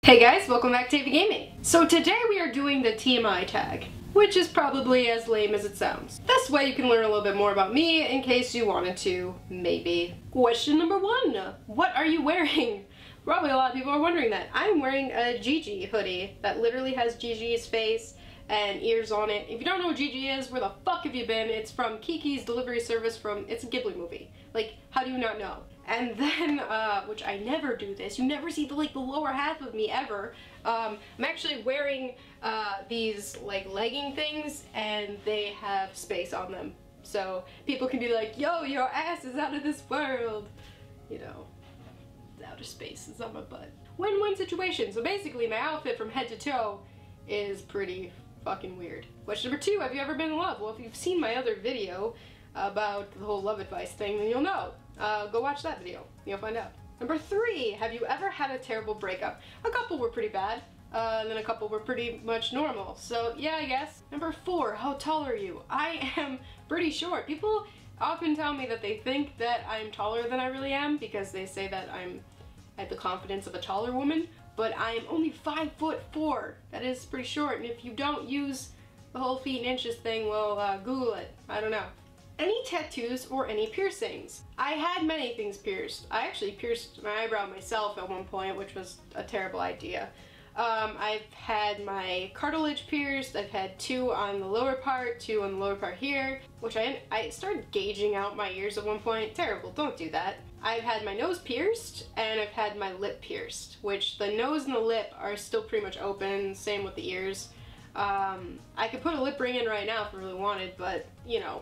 Hey guys, welcome back to AviGaming. So today we are doing the TMI tag, which is probably as lame as it sounds. This way you can learn a little bit more about me in case you wanted to, maybe. Question number 1, what are you wearing? Probably a lot of people are wondering that. I'm wearing a Gigi hoodie that literally has Gigi's face and ears on it. If you don't know what Gigi is, where the fuck have you been? It's from Kiki's delivery service it's a Ghibli movie. Like, how do you not know? And then, which I never do this, you never see the lower half of me ever. I'm actually wearing these legging things and they have space on them. So people can be like, yo, your ass is out of this world. You know, the outer space is on my butt. Win-win situation. So basically my outfit from head to toe is pretty fucking weird. Question number 2, have you ever been in love? Well, if you've seen my other video about the whole love advice thing, then you'll know. Go watch that video. You'll find out. Number 3, have you ever had a terrible breakup? A couple were pretty bad, and then a couple were pretty much normal. So yeah, I guess. Number 4, how tall are you? I am pretty short. People often tell me that they think that I'm taller than I really am because they say that I'm at the confidence of a taller woman, but I am only 5'4". That is pretty short, and if you don't use the whole feet and inches thing, well, Google it. I don't know. Any tattoos or any piercings? I had many things pierced. I actually pierced my eyebrow myself at one point, which was a terrible idea. I've had my cartilage pierced. I've had 2 on the lower part, 2 on the lower part here, which I started gauging out my ears at one point. Terrible, don't do that. I've had my nose pierced, and I've had my lip pierced, which the nose and the lip are still pretty much open, same with the ears. I could put a lip ring in right now if I really wanted, but, you know,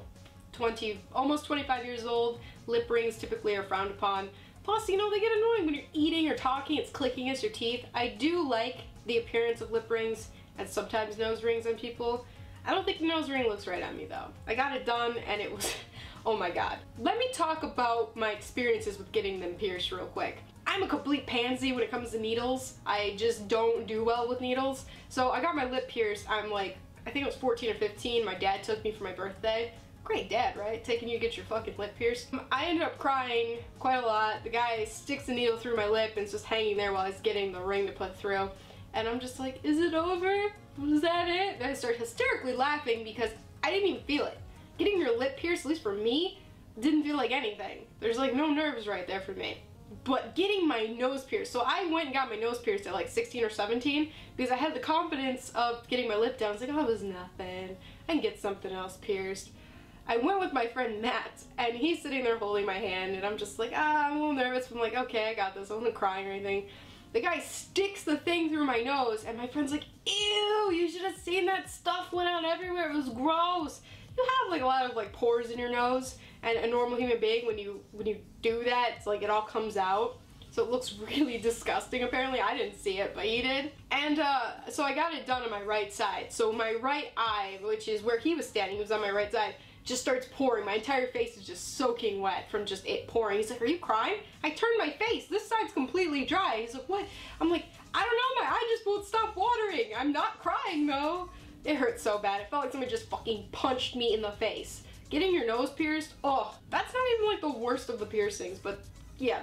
almost 25 years old, lip rings typically are frowned upon. Plus, you know, they get annoying when you're eating or talking, it's clicking against your teeth. I do like the appearance of lip rings and sometimes nose rings on people. I don't think the nose ring looks right on me though. I got it done and it was, oh my god. Let me talk about my experiences with getting them pierced real quick. I'm a complete pansy when it comes to needles. I just don't do well with needles. So I got my lip pierced, I think it was 14 or 15, my dad took me for my birthday. Great dad, right? Taking you to get your fucking lip pierced. I ended up crying quite a lot. The guy sticks the needle through my lip and it's just hanging there while he's getting the ring to put through. And I'm just like, is it over? Was that it? And I start hysterically laughing because I didn't even feel it. Getting your lip pierced, at least for me, didn't feel like anything. There's no nerves right there for me. But getting my nose pierced, so I went and got my nose pierced at 16 or 17 because I had the confidence of getting my lip down. I was like, oh, it was nothing. I can get something else pierced. I went with my friend Matt, and he's sitting there holding my hand, and I'm just like, I'm a little nervous, but I'm like, okay, I got this, I wasn't crying or anything. The guy sticks the thing through my nose, and my friend's like, ew, you should have seen that stuff went out everywhere, it was gross. You have a lot of pores in your nose, and a normal human being, when you do that, it's it all comes out. So it looks really disgusting. Apparently I didn't see it, but he did. And so I got it done on my right side. So my right eye, which is where he was standing, he was on my right side, just starts pouring. My entire face is just soaking wet from just it pouring. He's like, are you crying? I turned my face. This side's completely dry. He's like, what? I'm like, I don't know, my eye just won't stop watering. I'm not crying though. It hurt so bad. It felt like somebody just fucking punched me in the face. Getting your nose pierced, oh, that's not even the worst of the piercings, but yeah,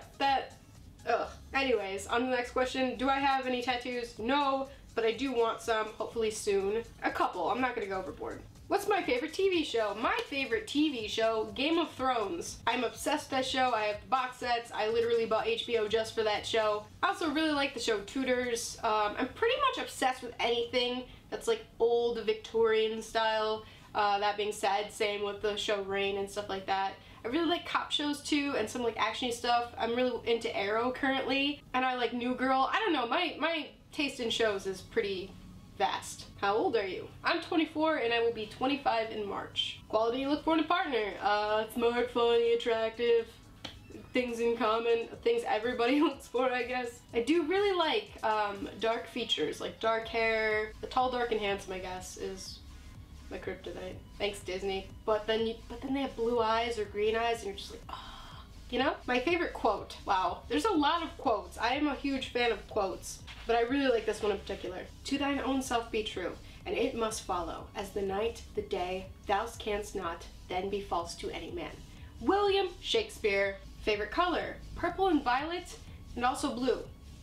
ugh. Anyways, on to the next question. Do I have any tattoos? No, but I do want some, hopefully soon. A couple, I'm not gonna go overboard. What's my favorite TV show? My favorite TV show, Game of Thrones. I'm obsessed with that show. I have the box sets. I literally bought HBO just for that show. I also really like the show Tudors. I'm pretty much obsessed with anything that's old Victorian style. That being said, same with the show Reign and stuff like that. I really like cop shows too, and some actiony stuff. I'm really into Arrow currently, and I like New Girl. I don't know, my taste in shows is pretty vast. How old are you? I'm 24 and I will be 25 in March. Quality you look for in a partner. Smart, funny, attractive, things in common, things everybody looks for, I guess. I do really like dark features, like dark hair. The tall, dark, and handsome, I guess, is my kryptonite. Thanks, Disney. But then they have blue eyes or green eyes and you're just like, ah. You know? My favorite quote. Wow. There's a lot of quotes. I am a huge fan of quotes, but I really like this one in particular. To thine own self be true, and it must follow, as the night, the day, thou canst not then be false to any man. William Shakespeare. Favorite color? Purple and violet, and also blue.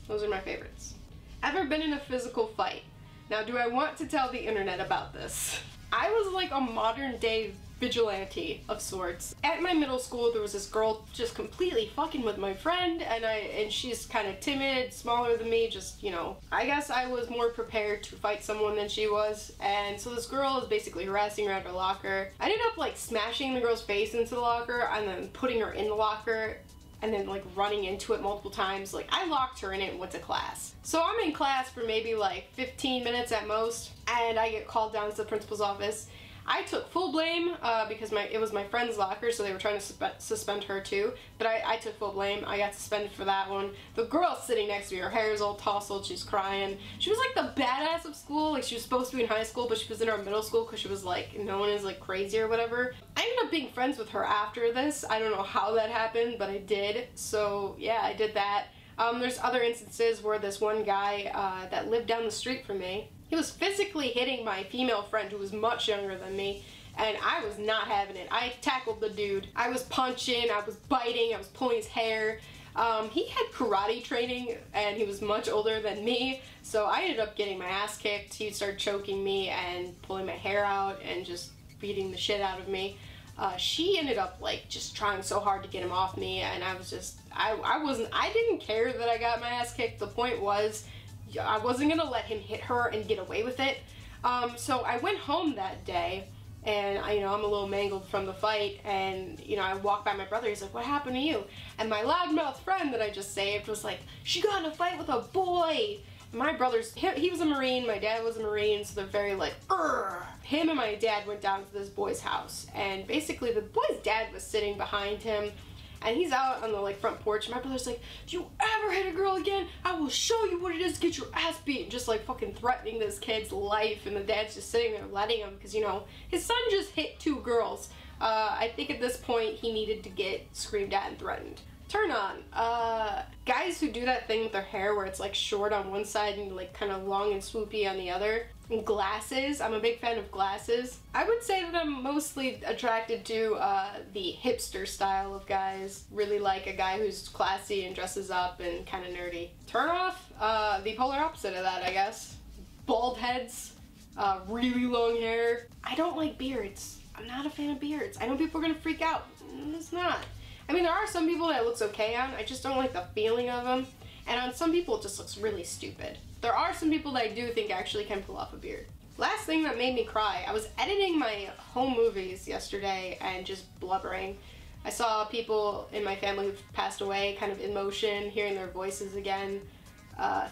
Those are my favorites. Ever been in a physical fight? Now, do I want to tell the internet about this? I was like a modern day vigilante of sorts. At my middle school, there was this girl just completely fucking with my friend, and she's kind of timid, smaller than me, just, you know, I guess I was more prepared to fight someone than she was, and so this girl is basically harassing her at her locker. I ended up like smashing the girl's face into the locker and then putting her in the locker and then like running into it multiple times. Like, I locked her in it and went to class. So I'm in class for maybe like 15 minutes at most, and I get called down to the principal's office. I took full blame because it was my friend's locker, so they were trying to suspend her too, but I took full blame. I got suspended for that one. The girl sitting next to me, her hair is all tousled, she's crying. She was like the badass of school. Like, she was supposed to be in high school, but she was in our middle school because she was like known as like crazy or whatever. I ended up being friends with her after this. I don't know how that happened, but I did. So yeah, I did that. There's other instances where this one guy that lived down the street from me, he was physically hitting my female friend who was much younger than me, and I was not having it. I tackled the dude. I was punching, I was biting, I was pulling his hair. He had karate training and he was much older than me, so I ended up getting my ass kicked. He started choking me and pulling my hair out and just beating the shit out of me. She ended up like just trying so hard to get him off me, and I was just, I didn't care that I got my ass kicked. The point was, I wasn't gonna let him hit her and get away with it. So I went home that day, and I'm a little mangled from the fight, and I walked by my brother. He's like, "What happened to you?" And my loudmouth friend that I just saved was like, "She got in a fight with a boy." My brother's, he was a Marine, my dad was a Marine, so they're very like, "Urgh." Him and my dad went down to this boy's house, and basically the boy's dad was sitting behind him, and he's out on the like front porch, and my brother's like, "If you ever hit a girl again, I will show you what it is to get your ass beat," just like fucking threatening this kid's life, and the dad's just sitting there letting him, because his son just hit 2 girls. I think at this point he needed to get screamed at and threatened. Turn on. Guys who do that thing with their hair where it's like short on one side and like kind of long and swoopy on the other. And glasses. I'm a big fan of glasses. I would say that I'm mostly attracted to the hipster style of guys. Really like a guy who's classy and dresses up and kind of nerdy. Turn off. The polar opposite of that, I guess. Bald heads. Really long hair. I don't like beards. I'm not a fan of beards. I know people are gonna freak out. It's not. I mean, there are some people that it looks okay on, I just don't like the feeling of them, and on some people it just looks really stupid. There are some people that I do think actually can pull off a beard. Last thing that made me cry, I was editing my home movies yesterday and just blubbering. I saw people in my family who've passed away kind of in motion, hearing their voices again.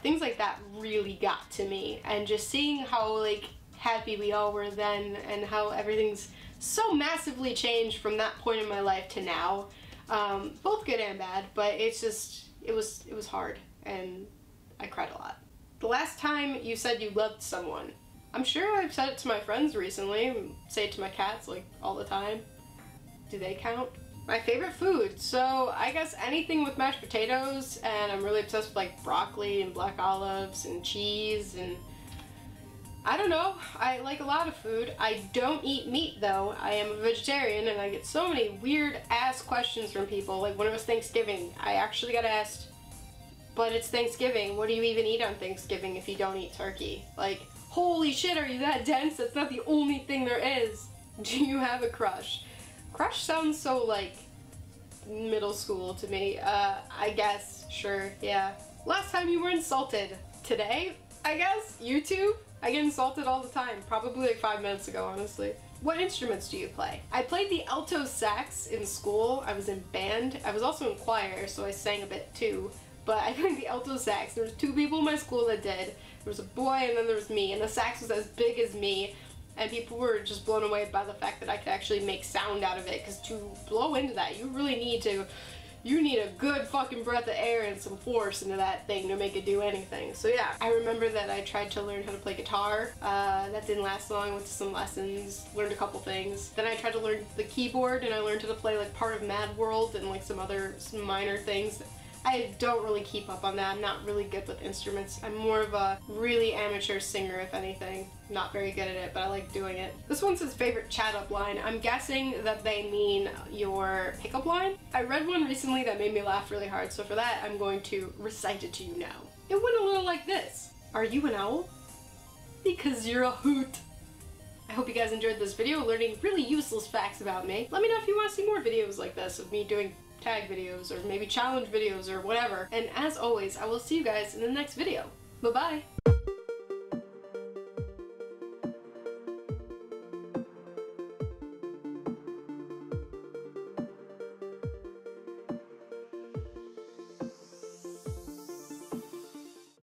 Things like that really got to me, and just seeing how like happy we all were then and how everything's so massively changed from that point in my life to now. Both good and bad, but it's just, it was hard, and I cried a lot. The last time you said you loved someone, I'm sure I've said it to my friends recently, say it to my cats like all the time. Do they count? My favorite food, so I guess anything with mashed potatoes, and I'm really obsessed with like broccoli and black olives and cheese, and I don't know, I like a lot of food. I don't eat meat though. I am a vegetarian, and I get so many weird ass questions from people. Like when it was Thanksgiving, I actually got asked, "But it's Thanksgiving, what do you even eat on Thanksgiving if you don't eat turkey?" Like, holy shit, are you that dense? That's not the only thing there is. Do you have a crush? Crush sounds so like middle school to me. I guess, sure, yeah. Last time you were insulted. Today, I guess? YouTube? I get insulted all the time, probably like 5 minutes ago, honestly. What instruments do you play? I played the alto sax in school. I was in band. I was also in choir, so I sang a bit too. But I played the alto sax. There was 2 people in my school that did. There was a boy and then there was me, and the sax was as big as me, and people were just blown away by the fact that I could actually make sound out of it, because to blow into that, you really need to, you need a good fucking breath of air and some force into that thing to make it do anything. So yeah, I remember that I tried to learn how to play guitar. That didn't last long. I went to some lessons, learned a couple things. Then I tried to learn the keyboard, and I learned how to play like part of Mad World and like some minor things. I don't really keep up on that. I'm not really good with instruments. I'm more of a really amateur singer, if anything. Not very good at it, but I like doing it. This one says favorite chat up line. I'm guessing that they mean your pickup line. I read one recently that made me laugh really hard, so for that I'm going to recite it to you now. It went a little like this. Are you an owl? Because you're a hoot. I hope you guys enjoyed this video learning really useless facts about me. Let me know if you want to see more videos like this of me doing tag videos or maybe challenge videos or whatever. And as always, I will see you guys in the next video. Bye-bye.